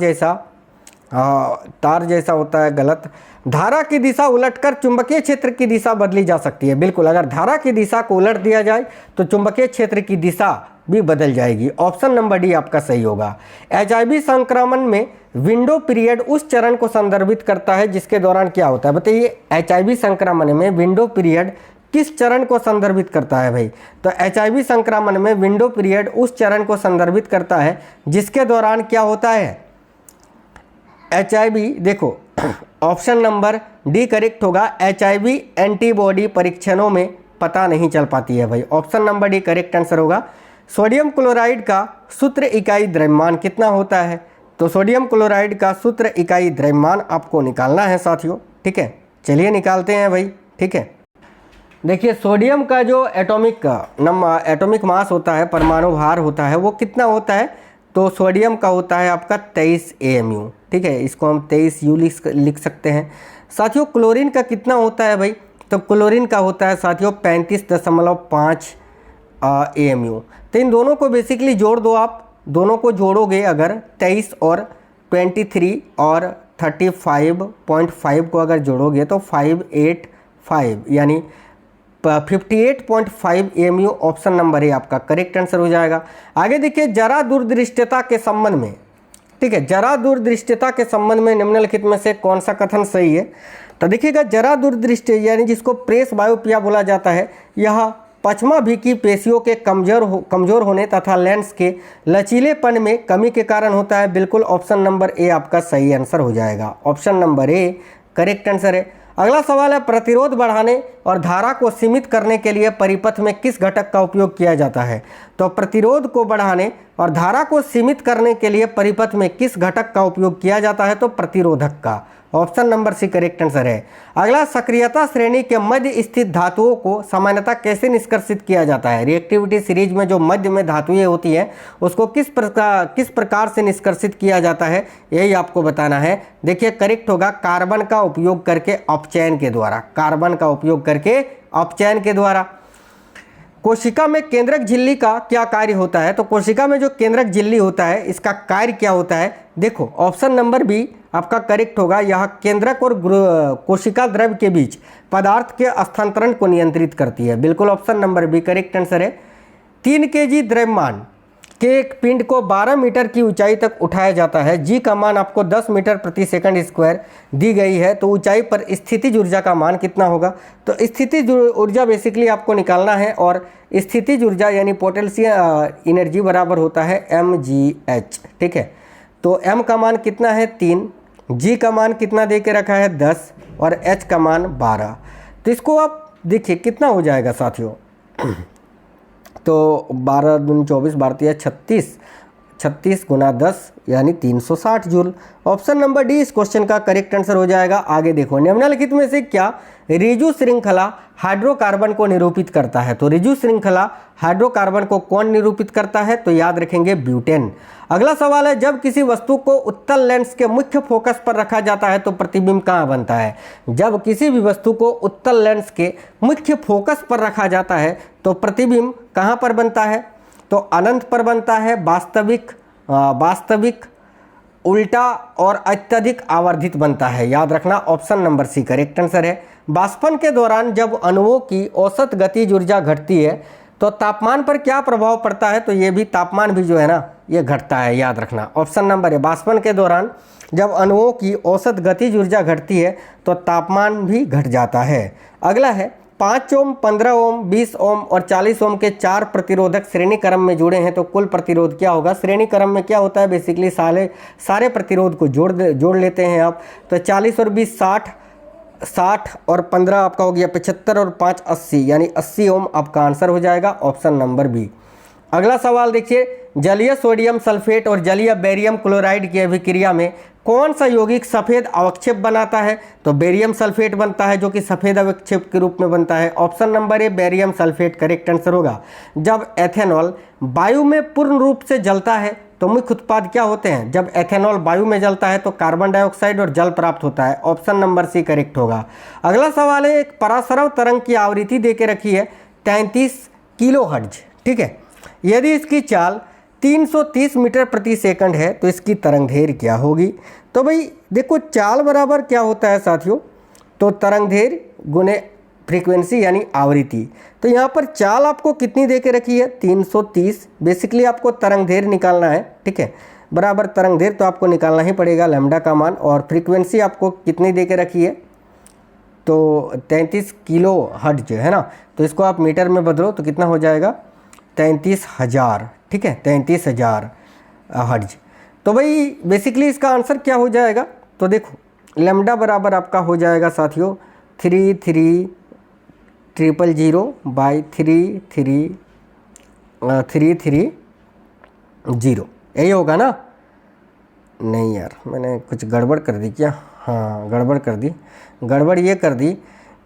Speaker 1: जैसा होता है, गलत। धारा की दिशा उलटकर चुंबकीय क्षेत्र की दिशा बदली जा सकती है, बिल्कुल। अगर धारा की दिशा को उलट दिया जाए तो चुंबकीय क्षेत्र की दिशा भी बदल जाएगी। ऑप्शन नंबर डी आपका सही होगा। एचआईवी संक्रमण में विंडो पीरियड उस चरण को संदर्भित करता है जिसके दौरान क्या होता है? बताइए, एचआईवी संक्रमण में विंडो पीरियड किस चरण को संदर्भित करता है भाई? तो एचआईवी संक्रमण में विंडो पीरियड उस चरण को संदर्भित करता है जिसके दौरान क्या होता है? एचआईवी, देखो ऑप्शन नंबर डी करेक्ट होगा। एचआईवी एंटीबॉडी परीक्षणों में पता नहीं चल पाती है भाई। Option number D correct answer होगा। सोडियम क्लोराइड का सूत्र इकाई द्रव्यमान कितना होता है? तो सोडियम क्लोराइड का सूत्र इकाई द्रव्यमान आपको निकालना है साथियों, ठीक है। चलिए निकालते हैं भाई, ठीक है। देखिए, सोडियम का जो एटॉमिक मास होता है, परमाणु भार होता है, वो कितना होता है? तो सोडियम का होता है आपका 23 AMU, ठीक है। इसको हम 23 U लिख सकते हैं। साथियों, क्लोरीन का कितना होता है भाई? तो क्लोरीन का होता है साथियों 35.5 AMU। तो इन दोनों को बेसिकली जोड़ दो आप। दोनों को जोड़ोगे अगर 23 और 23 और 35.5 को अगर जोड़ोगे तो 585 यानी 58.5 AMU ऑप्शन नंबर ए आपका करेक्ट आंसर हो जाएगा। आगे देखिए, जरा दूरदृष्टता के संबंध में, ठीक है, जरा दूरदृष्टता के संबंध में निम्नलिखित में से कौन सा कथन सही है? तो देखिएगा, जरा दूरदृष्टि यानी जिसको प्रेस बायोपिया बोला जाता है, यह पश्चमाभिमुखी पेशियों के कमजोर होने तथा लेंस के लचीलेपन में कमी के कारण होता है, बिल्कुल ऑप्शन नंबर ए आपका सही आंसर हो जाएगा। Option number A correct answer है। अगला सवाल है, प्रतिरोध बढ़ाने और धारा को सीमित करने के लिए परिपथ में किस घटक का उपयोग किया जाता है? तो प्रतिरोध को बढ़ाने और धारा को सीमित करने के लिए परिपथ में किस घटक का उपयोग किया जाता है? तो प्रतिरोधक का। Option number C correct answer है। अगला, सक्रियता श्रेणी के मध्य स्थित धातुओं को सामान्यतः कैसे निष्कर्षित किया जाता है? रिएक्टिविटी सीरीज में जो मध्य में धातुएं होती हैं उसको किस प्रकार से निष्कर्षित किया जाता है, यही आपको बताना है। देखिए, करेक्ट होगा कार्बन का उपयोग करके अपचयन के द्वारा। कार्बन का उपयोग करके अपचयन के द्वारा। कोशिका में केंद्रक झिल्ली का क्या कार्य होता है? तो कोशिका में जो केंद्रक झिल्ली होता है इसका कार्य क्या होता है? देखो, ऑप्शन नंबर बी आपका करेक्ट होगा। यह केंद्रक और कोशिका द्रव्य के बीच पदार्थ के स्थानांतरण को नियंत्रित करती है, बिल्कुल option number B correct answer है। 3 kg द्रव्यमान के एक पिंड को 12 मीटर की ऊंचाई तक उठाया जाता है। जी का मान आपको 10 मीटर प्रति सेकंड स्क्वायर दी गई है, तो ऊंचाई पर स्थितिज ऊर्जा का मान कितना होगा? तो स्थितिज ऊर्जा बेसिकली आपको निकालना है, और स्थितिज ऊर्जा यानी पोटेंशियल एनर्जी बराबर होता है mgh, ठीक है। तो m का मान कितना है? 3, g का मान कितना दे के रखा है? 10, और h का मान 12। तो इसको आप देखिए कितना हो जाएगा साथियों। तो 12 दूनी 24, 12 36, 36 गुना 10 यानी 360 जूल। ऑप्शन नंबर डी इस क्वेश्चन का करेक्ट आंसर हो जाएगा। आगे देखो, निम्नलिखित में से क्या रिजु श्रृंखला हाइड्रोकार्बन को निरूपित करता है? तो रिजु श्रृंखला हाइड्रोकार्बन को कौन निरूपित करता है? तो याद रखेंगे ब्यूटेन। अगला सवाल है, जब किसी वस्तु को उत्तल लेंस के मुख्य फोकस पर रखा जाता है तो प्रतिबिंब कहाँ बनता है? जब किसी भी वस्तु को उत्तल लेंस के मुख्य फोकस पर रखा जाता है तो प्रतिबिंब कहाँ पर बनता है? तो अनंत पर बनता है, वास्तविक, उल्टा और अत्यधिक आवर्धित बनता है। याद रखना, option number C correct answer है। वाष्पन के दौरान जब अणुओं की औसत गतिज ऊर्जा घटती है तो तापमान पर क्या प्रभाव पड़ता है? तो ये भी तापमान भी जो है ना ये घटता है, याद रखना। ऑप्शन नंबर है, वाष्पन के दौरान जब अणुओं की औसत गतिज ऊर्जा घटती है तो तापमान भी घट जाता है। अगला है, 5 ओम, 15 ओम, 20 ओम और 40 ओम के 4 प्रतिरोधक श्रेणी क्रम में जुड़े हैं तो कुल प्रतिरोध क्या होगा। श्रेणी क्रम में क्या होता है, बेसिकली सारे प्रतिरोध को जोड़ लेते हैं आप। तो 40 और 20 60, 60 और 15 आपका हो गया 75 और 5 80, यानी 80 ओम आपका आंसर हो जाएगा, ऑप्शन नंबर बी। अगला सवाल देखिए, जलीय सोडियम सल्फेट और जलीय बेरियम क्लोराइड की अभिक्रिया में कौन सा यौगिक सफ़ेद अवक्षेप बनाता है। तो बेरियम सल्फेट बनता है जो कि सफ़ेद अवक्षेप के रूप में बनता है, option number A barium sulphate correct answer होगा। जब एथेनॉल वायु में पूर्ण रूप से जलता है तो मुख्य उत्पाद क्या होते हैं। जब एथेनॉल वायु में जलता है तो कार्बन डाइऑक्साइड और जल प्राप्त होता है, ऑप्शन नंबर सी करेक्ट होगा। अगला सवाल है, एक परासरव तरंग की आवृत्ति दे के रखी है 33 किलो हर्ट्ज, ठीक है। यदि इसकी चाल 330 मीटर प्रति सेकंड है तो इसकी तरंग दैर्घ्य क्या होगी। तो भाई देखो, चाल बराबर क्या होता है साथियों, तो तरंग दैर्घ्य गुने फ्रीक्वेंसी यानी आवृत्ति। तो यहाँ पर चाल आपको कितनी दे के रखी है 330, बेसिकली आपको तरंग दैर्घ्य निकालना है, ठीक है, बराबर तरंग दैर्घ्य तो आपको निकालना ही पड़ेगा लैम्डा का मान, और फ्रीक्वेंसी आपको कितनी दे के रखी है तो 33 किलो हर्ट्ज है ना। तो इसको आप मीटर में बदलो तो कितना हो जाएगा 33,000, ठीक है, 33,000 हर्ट्ज। तो भाई बेसिकली इसका आंसर क्या हो जाएगा, तो देखो लैम्डा बराबर आपका हो जाएगा साथियों 33,000 बाई 33,000, यही होगा ना। नहीं यार, मैंने कुछ गड़बड़ कर दी क्या, हाँ गड़बड़ कर दी। गड़बड़ ये कर दी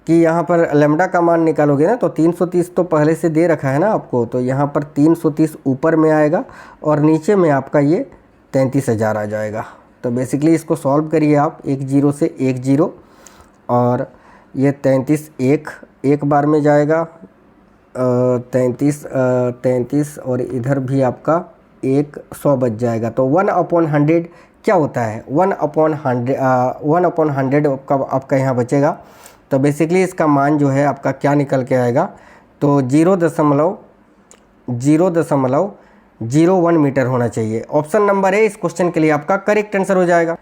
Speaker 1: कि यहाँ पर लैम्डा का मान निकालोगे ना तो 330 तो पहले से दे रखा है ना आपको, तो यहाँ पर 330 ऊपर में आएगा और नीचे में आपका ये 33,000 आ जाएगा। तो बेसिकली इसको सॉल्व करिए आप, 1 0 से 1 0 और ये 33 एक बार में जाएगा, 33 और इधर भी आपका 100 बच जाएगा। तो 1/100 क्या होता है, 1/100 आपका यहाँ बचेगा। तो बेसिकली इसका मान जो है आपका क्या निकल के आएगा, तो 0.01 मीटर होना चाहिए, ऑप्शन नंबर ए इस क्वेश्चन के लिए आपका करेक्ट आंसर हो जाएगा।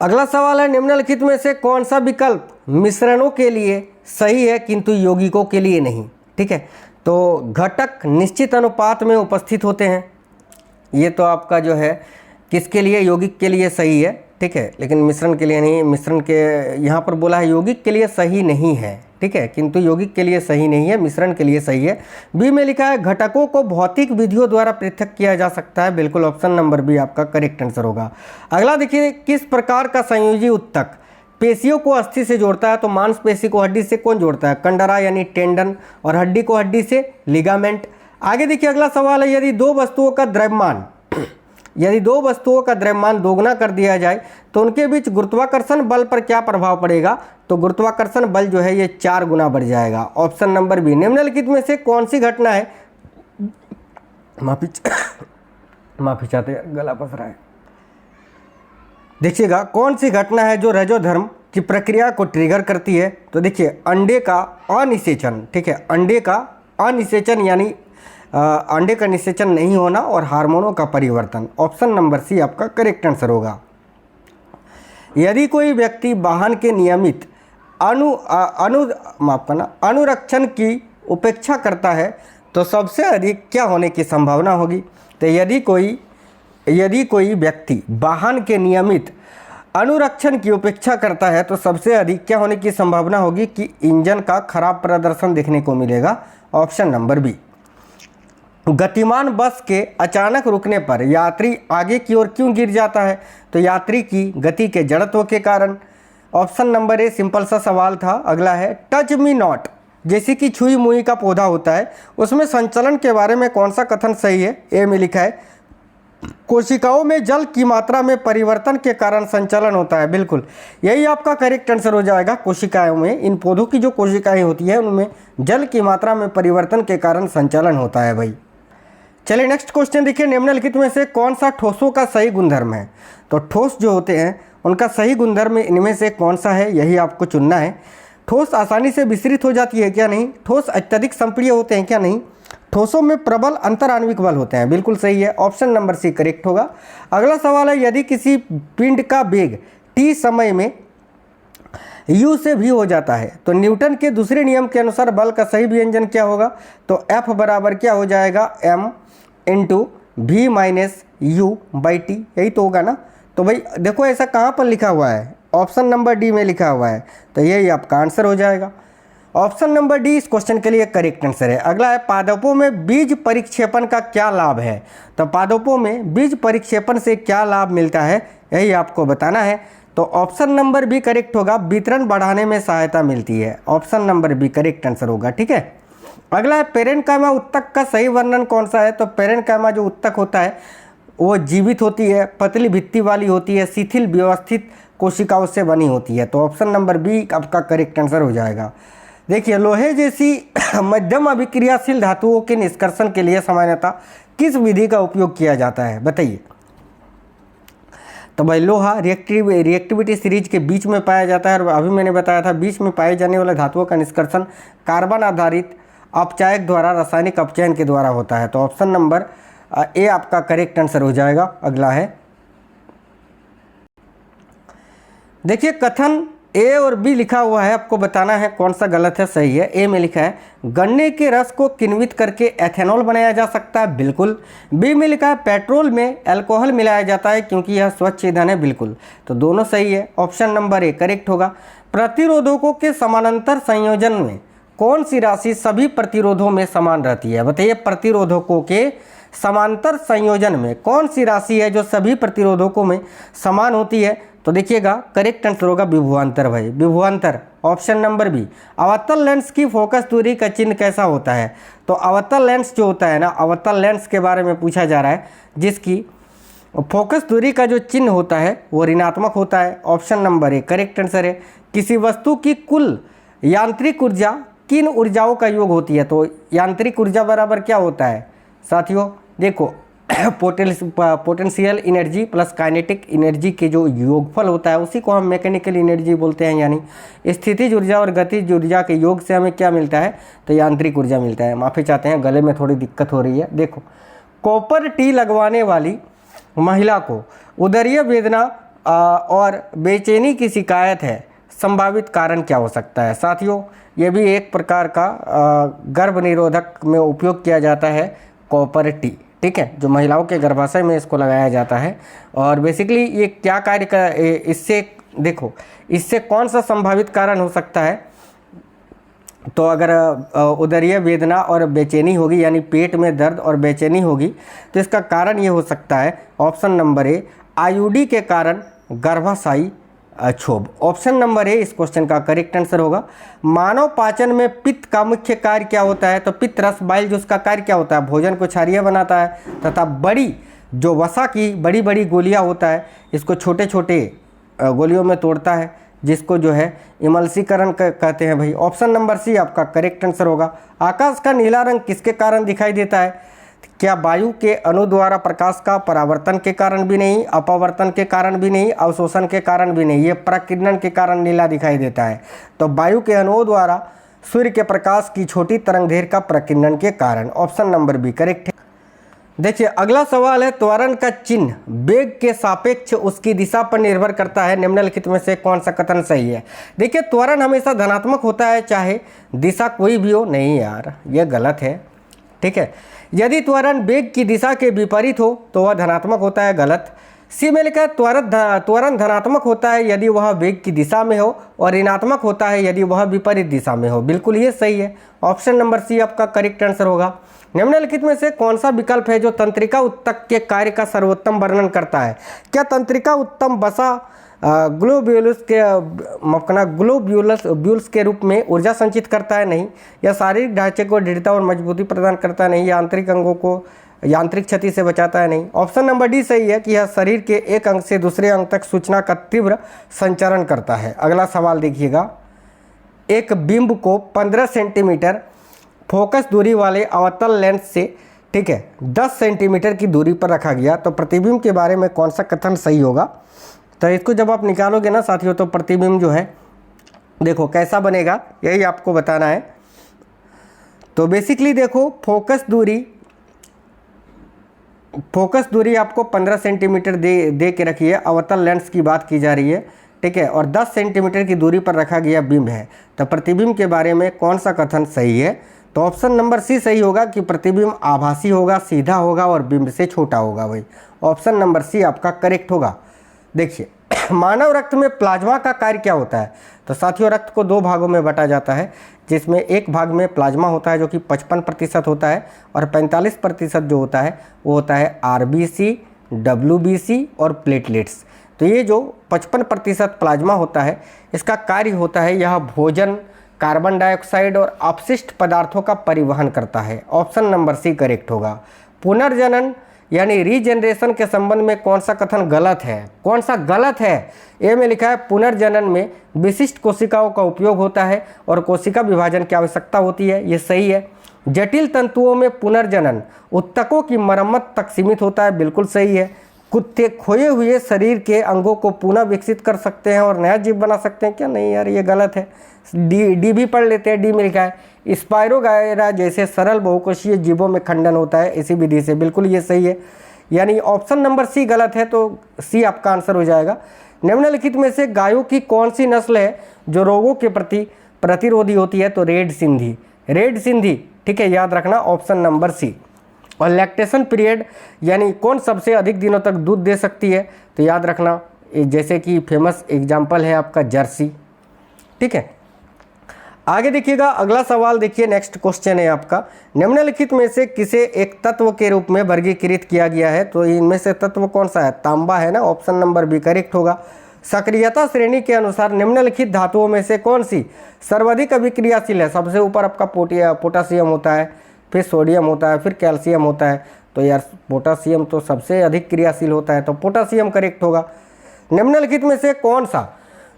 Speaker 1: अगला सवाल है, निम्नलिखित में से कौन सा विकल्प मिश्रणों के लिए सही है किंतु यौगिकों के लिए नहीं, ठीक है। तो घटक निश्चित अनुपात में उपस्थित होते हैं, ये तो आपका जो है किसके लिए, यौगिक के लिए सही है, ठीक है, लेकिन मिश्रण के लिए नहीं। मिश्रण के यहाँ पर बोला है यौगिक के लिए सही नहीं है, ठीक है, किंतु यौगिक के लिए सही नहीं है, मिश्रण के लिए सही है। बी में लिखा है घटकों को भौतिक विधियों द्वारा पृथक किया जा सकता है, बिल्कुल ऑप्शन नंबर बी आपका करेक्ट आंसर होगा। अगला देखिए, किस प्रकार का संयोजी उत्तक पेशियों को अस्थि से जोड़ता है। तो मांसपेशी को हड्डी से कौन जोड़ता है, कंडरा यानी टेंडन, और हड्डी को हड्डी से लिगामेंट। आगे देखिए अगला सवाल है, यदि दो वस्तुओं का द्रव्यमान दोगुना कर दिया जाए तो उनके बीच गुरुत्वाकर्षण बल पर क्या प्रभाव पड़ेगा। तो गुरुत्वाकर्षण बल जो है ये 4 गुना बढ़ जाएगा, ऑप्शन नंबर बी। निम्नलिखित में से कौन सी घटना है, माफी चाहते हैं, गला फंस रहा है। देखिएगा कौन सी घटना है जो रजोधर्म की प्रक्रिया को ट्रिगर करती है। तो देखिए अंडे का अनिषेचन, ठीक है, अंडे का अनिषेचन यानी अंडे का निषेचन नहीं होना और हार्मोनों का परिवर्तन, ऑप्शन नंबर सी आपका करेक्ट आंसर होगा। यदि कोई व्यक्ति वाहन के नियमित अनुरक्षण की उपेक्षा करता है तो सबसे अधिक क्या होने की संभावना होगी। तो यदि कोई व्यक्ति वाहन के नियमित अनुरक्षण की उपेक्षा करता है तो सबसे अधिक क्या होने की संभावना होगी कि इंजन का खराब प्रदर्शन देखने को मिलेगा, ऑप्शन नंबर बी। गतिमान बस के अचानक रुकने पर यात्री आगे की ओर क्यों गिर जाता है। तो यात्री की गति के जड़त्व के कारण, ऑप्शन नंबर ए सिंपल सा सवाल था। अगला है, टच मी नॉट जैसे कि छुई मुई का पौधा होता है उसमें संचलन के बारे में कौन सा कथन सही है। ए में लिखा है कोशिकाओं में जल की मात्रा में परिवर्तन के कारण संचलन होता है, बिल्कुल यही आपका करेक्ट आंसर हो जाएगा। कोशिकाओं में, इन पौधों की जो कोशिकाएं होती है उनमें जल की मात्रा में परिवर्तन के कारण संचलन होता है भाई। चलिए नेक्स्ट क्वेश्चन देखिए, निम्नलिखित में से कौन सा ठोसों का सही गुणधर्म है। तो ठोस जो होते हैं उनका सही गुणधर्म इनमें से कौन सा है, यही आपको चुनना है। ठोस आसानी से विसरित हो जाती है क्या, नहीं। ठोस अत्यधिक संप्रिय होते हैं क्या, नहीं। ठोसों में प्रबल अंतराण्विक बल होते हैं, बिल्कुल सही है, ऑप्शन नंबर सी करेक्ट होगा। अगला सवाल है, यदि किसी पिंड का वेग t समय में U से V हो जाता है। तो न्यूटन के दूसरे नियम के अनुसार बल का सही व्यंजन क्या होगा? तो F बराबर क्या हो जाएगा? M into V minus U by T, यही तो होगा ना। तो भाई देखो ऐसा कहाँ पर लिखा हुआ है? ऑप्शन नंबर डी में लिखा हुआ है, तो यही आपका आंसर हो जाएगा। ऑप्शन नंबर डी इस क्वेश्चन के लिए करेक्ट आंसर है। अगला है पादपों में बीज परिक्षेपण का क्या लाभ है? तो पादपों में बीज परिक्षेपण से क्या लाभ मिलता है, यही आपको बताना है। तो ऑप्शन नंबर बी करेक्ट होगा, वितरण बढ़ाने में सहायता मिलती है। Option number B correct answer होगा, ठीक है। अगला है पेरेन्काइमा उत्तक का सही वर्णन कौन सा है? तो पेरेन्काइमा जो उत्तक होता है वो जीवित होती है, पतली भित्ति वाली होती है, शिथिल व्यवस्थित कोशिकाओं से बनी होती है। तो ऑप्शन नंबर बी आपका करेक्ट आंसर हो जाएगा। देखिए, लोहे जैसी मध्यम अभिक्रियाशील धातुओं के निष्कर्षण के लिए सामान्यतः किस विधि का उपयोग किया जाता है, बताइए। तो भाई लोहा रिएक्टिविटी सीरीज के बीच में पाया जाता है, और अभी मैंने बताया था बीच में पाए जाने वाले धातुओं का निष्कर्षण कार्बन आधारित अपचायक द्वारा रासायनिक अपचयन के द्वारा होता है। तो ऑप्शन नंबर ए आपका करेक्ट आंसर हो जाएगा। अगला है, देखिए कथन ए और बी लिखा हुआ है, आपको बताना है कौन सा गलत है सही है। ए में लिखा है गन्ने के रस को किण्वित करके एथेनॉल बनाया जा सकता है, बिल्कुल। बी में लिखा है पेट्रोल में अल्कोहल मिलाया जाता है क्योंकि यह स्वच्छ ईंधन है, बिल्कुल। तो दोनों सही है, ऑप्शन नंबर ए करेक्ट होगा। प्रतिरोधकों के समानांतर संयोजन में कौन सी राशि सभी प्रतिरोधों में समान रहती है, बताइए। प्रतिरोधकों के समांतर संयोजन में कौन सी राशि है जो सभी प्रतिरोधकों में समान होती है? तो देखिएगा करेक्ट आंसर होगा विभवांतर, भाई विभवांतर, ऑप्शन नंबर बी। अवतल लेंस की फोकस दूरी का चिन्ह कैसा होता है? तो अवतल लेंस जो होता है ना, अवतल लेंस के बारे में पूछा जा रहा है, जिसकी फोकस दूरी का जो चिन्ह होता है वो ऋणात्मक होता है। Option number A correct answer है। किसी वस्तु की कुल यांत्रिक ऊर्जा किन ऊर्जाओं का योग होती है? तो यांत्रिक ऊर्जा बराबर क्या होता है साथियों? देखो potential energy plus kinetic energy के जो योगफल होता है उसी को हम मैकेनिकल एनर्जी बोलते हैं, यानी स्थितिज ऊर्जा और गतिज ऊर्जा के योग से हमें क्या मिलता है? तो यांत्रिक ऊर्जा मिलता है। माफ़ी चाहते हैं, गले में थोड़ी दिक्कत हो रही है। देखो, कॉपर टी लगवाने वाली महिला को उदरीय वेदना और बेचैनी की शिकायत है, संभावित कारण क्या हो सकता है? साथियों, ये भी एक प्रकार का गर्भ निरोधक में उपयोग किया जाता है कॉपर टी, ठीक है, जो महिलाओं के गर्भाशय में इसको लगाया जाता है। और बेसिकली ये क्या कार्य कर, इससे देखो इससे कौन सा संभावित कारण हो सकता है? तो अगर उदरीय वेदना और बेचैनी होगी, यानी पेट में दर्द और बेचैनी होगी, तो इसका कारण ये हो सकता है ऑप्शन नंबर ए, आईयूडी के कारण गर्भाशयी क्षोभ। ऑप्शन नंबर ए इस क्वेश्चन का करेक्ट आंसर होगा। मानव पाचन में पित्त का मुख्य कार्य क्या होता है? तो पित्त रस बाइल जो उसका कार्य क्या होता है? भोजन को क्षारीय बनाता है तथा बड़ी जो वसा की बड़ी बड़ी गोलियां होता है इसको छोटे छोटे गोलियों में तोड़ता है, जिसको जो है इमल्सीकरण कहते हैं भाई। ऑप्शन नंबर सी आपका करेक्ट आंसर होगा। आकाश का नीला रंग किसके कारण दिखाई देता है? क्या वायु के अणु द्वारा प्रकाश का परावर्तन के कारण भी नहीं, अपवर्तन के कारण भी नहीं, अवशोषण के कारण भी नहीं, ये प्रकीर्णन के कारण नीला दिखाई देता है। तो वायु के अणुओं द्वारा सूर्य के प्रकाश की छोटी तरंगदैर्घ्य का प्रकीर्णन के कारण। ऑप्शन नंबर बी करेक्ट है। देखिए अगला सवाल है, त्वरण का चिन्ह वेग के सापेक्ष उसकी दिशा पर निर्भर करता है, निम्नलिखित में से कौन सा कथन सही है? देखिए त्वरण हमेशा धनात्मक होता है चाहे दिशा कोई भी हो। नहीं यार, यह गलत है, ठीक है। यदि त्वरण वेग की दिशा के विपरीत हो तो वह धनात्मक होता है, गलत। सी में लिखा है त्वरण धनात्मक होता है यदि वह वेग की दिशा में हो और ऋणात्मक होता है यदि वह विपरीत दिशा में हो, बिल्कुल ये सही है। ऑप्शन नंबर सी आपका करेक्ट आंसर होगा। निम्नलिखित में से कौन सा विकल्प है जो तंत्रिका उत्तक के कार्य का सर्वोत्तम वर्णन करता है? क्या तंत्रिका उत्तम वसा ग्लोब्यूल्स के रूप में ऊर्जा संचित करता है? नहीं। या शारीरिक ढांचे को दृढ़ता और मजबूती प्रदान करता है? नहीं। या आंतरिक अंगों को यांत्रिक क्षति से बचाता है? नहीं। ऑप्शन नंबर डी सही है कि यह शरीर के एक अंग से दूसरे अंग तक सूचना का तीव्र संचरण करता है। अगला सवाल देखिएगा, एक बिंब को 15 सेंटीमीटर फोकस दूरी वाले अवतल लेंस से, ठीक है, 10 सेंटीमीटर की दूरी पर रखा गया, तो प्रतिबिंब के बारे में कौन सा कथन सही होगा? तो इसको जब आप निकालोगे ना साथियों, तो प्रतिबिंब जो है देखो कैसा बनेगा, यही आपको बताना है। तो बेसिकली देखो फोकस दूरी आपको 15 सेंटीमीटर दे के रखी है, अवतल लेंस की बात की जा रही है, ठीक है, और 10 सेंटीमीटर की दूरी पर रखा गया बिंब है, तो प्रतिबिंब के बारे में कौन सा कथन सही है? तो ऑप्शन नंबर सी सही होगा कि प्रतिबिंब आभासी होगा, सीधा होगा और बिंब से छोटा होगा। भाई ऑप्शन नंबर सी आपका करेक्ट होगा। देखिए मानव रक्त में प्लाज्मा का कार्य क्या होता है? तो साथियों रक्त को 2 भागों में बांटा जाता है, जिसमें एक भाग में प्लाज्मा होता है जो कि 55% होता है, और 45% जो होता है वो होता है आरबीसी, डब्ल्यूबीसी और प्लेटलेट्स। तो ये जो 55% प्लाज्मा होता है, इसका कार्य होता है यह भोजन, कार्बन डाइऑक्साइड और अपशिष्ट पदार्थों का परिवहन करता है। ऑप्शन नंबर सी करेक्ट होगा। पुनर्जनन यानी रीजनरेशन के संबंध में कौन सा कथन गलत है? कौन सा गलत है? ए में लिखा है पुनर्जनन में विशिष्ट कोशिकाओं का उपयोग होता है और कोशिका विभाजन की आवश्यकता होती है, ये सही है। जटिल तंतुओं में पुनर्जनन उत्तकों की मरम्मत तक सीमित होता है, बिल्कुल सही है। कुत्ते खोए हुए शरीर के अंगों को पुनः विकसित कर सकते हैं और नया जीव बना सकते हैं क्या? नहीं यार, ये गलत है। डी भी पढ़ लेते हैं। डी में लिखा है स्पाइरोगायरा जैसे सरल बहुकोशीय जीवों में खंडन होता है इसी विधि से, बिल्कुल ये सही है। यानी ऑप्शन नंबर सी गलत है, तो सी आपका आंसर हो जाएगा। निम्नलिखित में से गायों की कौन सी नस्ल है जो रोगों के प्रति प्रतिरोधी होती है? तो रेड सिंधी, रेड सिंधी, ठीक है, याद रखना ऑप्शन नंबर सी। और लैक्टेशन पीरियड यानी कौन सबसे अधिक दिनों तक दूध दे सकती है? तो याद रखना जैसे कि फेमस एग्जाम्पल है आपका जर्सी, ठीक है। आगे देखिएगा अगला सवाल, देखिए नेक्स्ट क्वेश्चन है आपका, निम्नलिखित में से किसे एक तत्व के रूप में वर्गीकृत किया गया है? तो इनमें से तत्व कौन सा है? तांबा है ना, ऑप्शन नंबर बी करेक्ट होगा। सक्रियता श्रेणी के अनुसार निम्नलिखित धातुओं में से कौन सी सर्वाधिक अभिक्रियाशील है? सबसे ऊपर आपका पोटासियम होता है, फिर सोडियम होता है, फिर कैल्शियम होता है। तो यार पोटासियम तो सबसे अधिक क्रियाशील होता है, तो पोटासियम करेक्ट होगा। निम्नलिखित में से कौन सा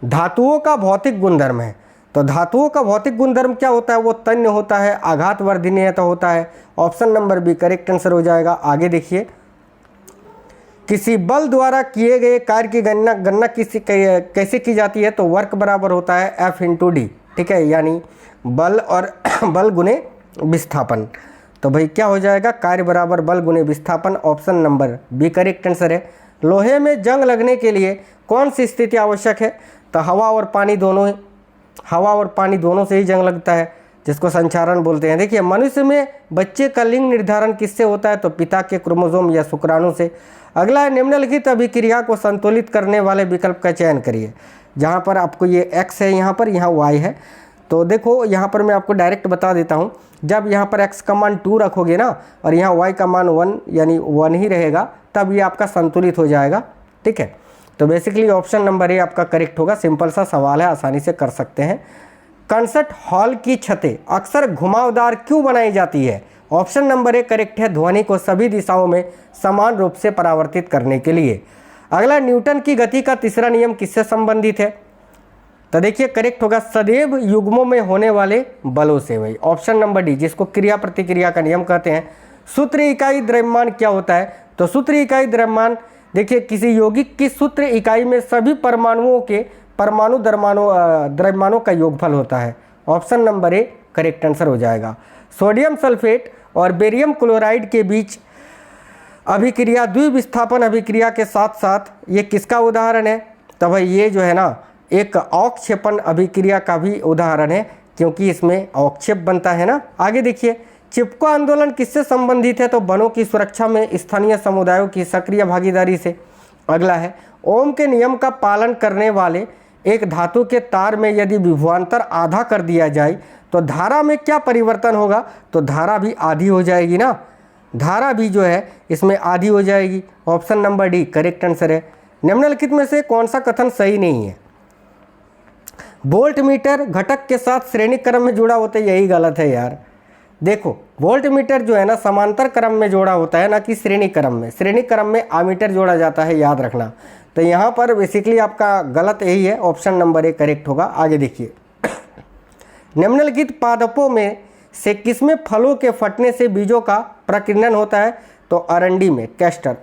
Speaker 1: धातुओं का भौतिक गुणधर्म है? तो धातुओं का भौतिक गुणधर्म क्या होता है? वो तन्य होता है, आघात वर्धनीयता होता है। Option number B correct answer हो जाएगा। आगे देखिए, किसी बल द्वारा किए गए कार्य की गणना कैसे की जाती है? तो वर्क बराबर होता है F इंटू डी, ठीक है, यानी बल और बल गुने विस्थापन। तो भाई क्या हो जाएगा? कार्य बराबर बल गुने विस्थापन, option number B correct answer है। लोहे में जंग लगने के लिए कौन सी स्थिति आवश्यक है? तो हवा और पानी दोनों से ही जंग लगता है, जिसको संचारण बोलते हैं। देखिए मनुष्य में बच्चे का लिंग निर्धारण किससे होता है? तो पिता के क्रोमोसोम या शुक्राणु से। अगला है निम्नलिखित अभिक्रिया को संतुलित करने वाले विकल्प का चयन करिए। जहाँ पर आपको ये x है, यहाँ y है। तो देखो यहाँ पर मैं आपको डायरेक्ट बता देता हूँ, जब यहाँ पर x का मान 2 रखोगे ना और यहाँ y का मान 1 यानी 1 ही रहेगा, तब ये आपका संतुलित हो जाएगा, ठीक है। तो बेसिकली ऑप्शन नंबर ए आपका करेक्ट होगा। सिंपल सा सवाल है, आसानी से कर सकते हैं। कंसर्ट हॉल की छतें अक्सर घुमावदार क्यों बनाई जाती है? ऑप्शन नंबर ए करेक्ट है, ध्वनि को सभी दिशाओं में समान रूप से परावर्तित करने के लिए। अगला, न्यूटन की गति का तीसरा नियम किससे संबंधित है? तो देखिए करेक्ट होगा, सदैव युग्मों में होने वाले बलों से। भाई ऑप्शन नंबर डी, जिसको क्रिया प्रतिक्रिया का नियम कहते हैं। सूत्र इकाई द्रव्यमान क्या होता है? तो सूत्र इकाई द्रव्यमान, देखिए किसी यौगिक की सूत्र इकाई में सभी परमाणुओं के द्रव्यमानों का योगफल होता है। Option number A correct answer हो जाएगा। सोडियम सल्फेट और बेरियम क्लोराइड के बीच अभिक्रिया द्विविस्थापन अभिक्रिया के साथ साथ ये किसका उदाहरण है? तो भाई ये जो है ना, एक अवक्षेपण अभिक्रिया का भी उदाहरण है, क्योंकि इसमें अवक्षेप बनता है ना। आगे देखिए, चिपको आंदोलन किससे संबंधित है? तो वनों की सुरक्षा में स्थानीय समुदायों की सक्रिय भागीदारी से। अगला है, ओम के नियम का पालन करने वाले एक धातु के तार में यदि विभवांतर आधा कर दिया जाए तो धारा में क्या परिवर्तन होगा? तो धारा भी आधी हो जाएगी ना, धारा भी जो है इसमें आधी हो जाएगी। Option number D correct answer है। निम्नलिखित में से कौन सा कथन सही नहीं है? वोल्ट मीटर घटक के साथ श्रेणी क्रम में जुड़ा होता है, यही गलत है यार। देखो वोल्ट मीटर जो है ना समांतर क्रम में जोड़ा होता है, ना कि श्रेणी क्रम में। श्रेणी क्रम में आमीटर जोड़ा जाता है, याद रखना। तो यहाँ पर बेसिकली आपका गलत यही है, ऑप्शन नंबर ए करेक्ट होगा। आगे देखिए, निम्नलिखित पादपों में से किसमें फलों के फटने से बीजों का प्रकीर्णन होता है? तो अरंडी में, कैस्टर,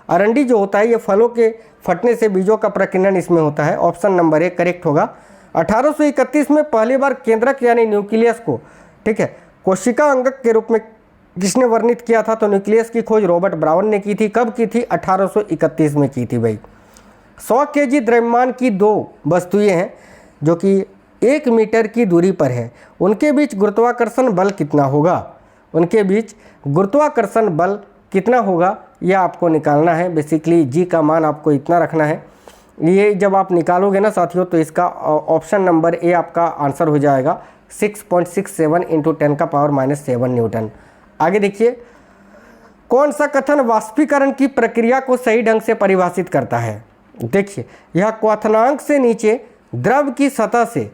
Speaker 1: अरंडी जो होता है ये फलों के फटने से बीजों का प्रकीर्णन इसमें होता है। ऑप्शन नंबर ए करेक्ट होगा। 1831 में पहली बार केंद्रक यानी न्यूक्लियस को, ठीक है, कोशिका अंगक के रूप में किसने वर्णित किया था? तो न्यूक्लियस की खोज रॉबर्ट ब्राउन ने की थी। कब की थी? 1831 में की थी भाई। 100 केजी द्रव्यमान की दो वस्तुएं हैं जो कि 1 मीटर की दूरी पर है, उनके बीच गुरुत्वाकर्षण बल कितना होगा? उनके बीच गुरुत्वाकर्षण बल कितना होगा यह आपको निकालना है। बेसिकली जी का मान आपको इतना रखना है। ये जब आप निकालोगे ना साथियों तो इसका ऑप्शन नंबर ए आपका आंसर हो जाएगा 6.67 इंटू 10⁻⁻7 न्यूटन। आगे देखिए, कौन सा कथन वाष्पीकरण की प्रक्रिया को सही ढंग से परिभाषित करता है? देखिए, यह क्वथनांक से नीचे द्रव की सतह से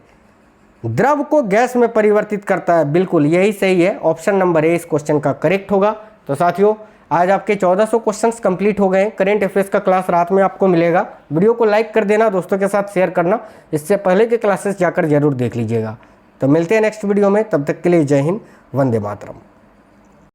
Speaker 1: द्रव को गैस में परिवर्तित करता है। बिल्कुल यही सही है, ऑप्शन नंबर ए इस क्वेश्चन का करेक्ट होगा। तो साथियों आज आपके 1400 क्वेश्चंस कंप्लीट हो गए। करेंट अफेयर्स का क्लास रात में आपको मिलेगा। वीडियो को लाइक कर देना, दोस्तों के साथ शेयर करना, इससे पहले के क्लासेस जाकर जरूर देख लीजिएगा। तो मिलते हैं नेक्स्ट वीडियो में, तब तक के लिए जय हिंद, वंदे मातरम।